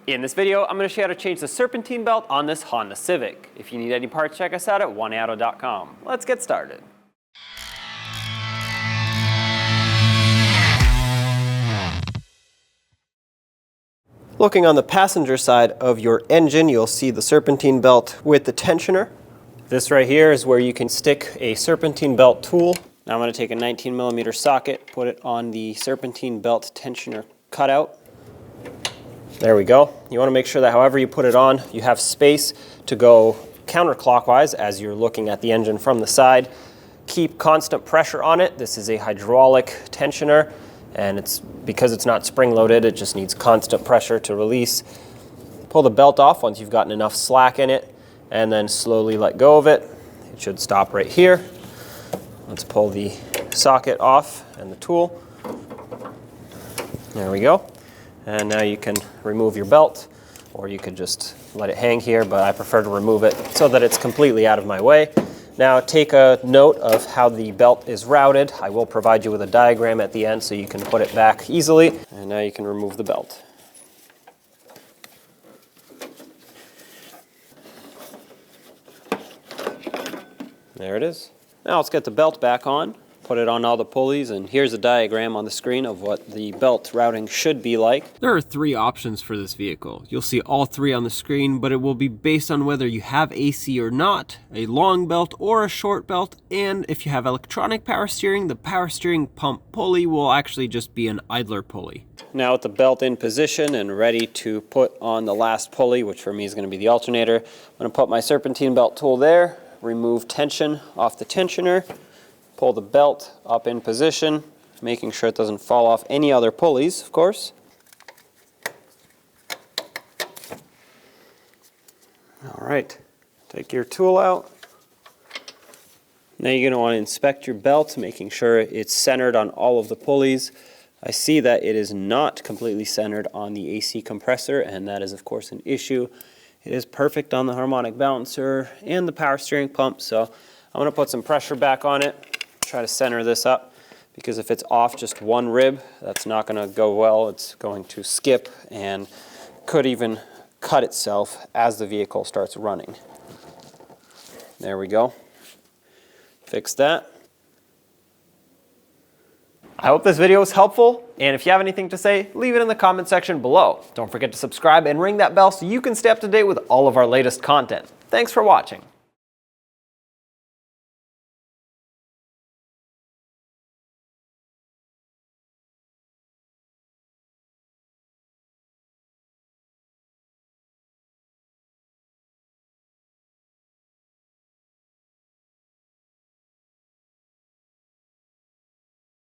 In this video, I'm going to show you how to change the Serpentine belt on this Honda Civic. If you need any parts, check us out at oneauto.com. Let's get started. Looking on the passenger side of your engine, you'll see the Serpentine belt with the tensioner. This right here is where you can stick a Serpentine belt tool. Now I'm going to take a 19mm socket, put it on the Serpentine belt tensioner cutout. There we go. You want to make sure that however you put it on, you have space to go counterclockwise as you're looking at the engine from the side. Keep constant pressure on it. This is a hydraulic tensioner, and because it's not spring-loaded, it just needs constant pressure to release. Pull the belt off once you've gotten enough slack in it, and then slowly let go of it. It should stop right here. Let's pull the socket off and the tool. There we go. And now you can remove your belt, or you could just let it hang here, but I prefer to remove it so that it's completely out of my way. Now take a note of how the belt is routed. I will provide you with a diagram at the end so you can put it back easily. And now you can remove the belt. There it is. Now let's get the belt back on. Put it on all the pulleys, and here's a diagram on the screen of what the belt routing should be like. There are three options for this vehicle. You'll see all three on the screen, but it will be based on whether you have AC or not, a long belt or a short belt, and if you have electronic power steering, the power steering pump pulley will actually just be an idler pulley. Now with the belt in position and ready to put on the last pulley, which for me is going to be the alternator, I'm going to put my Serpentine belt tool there, remove tension off the tensioner, pull the belt up in position, making sure it doesn't fall off any other pulleys, of course. All right, take your tool out. Now you're going to want to inspect your belt, making sure it's centered on all of the pulleys. I see that it is not completely centered on the AC compressor, and that is of course an issue. It is perfect on the harmonic balancer and the power steering pump, so I'm going to put some pressure back on it. Try to center this up, because if it's off just one rib, that's not going to go well. It's going to skip and could even cut itself as the vehicle starts running. There we go. Fix that. I hope this video was helpful, and if you have anything to say, leave it in the comment section below. Don't forget to subscribe and ring that bell so you can stay up to date with all of our latest content. Thanks for watching.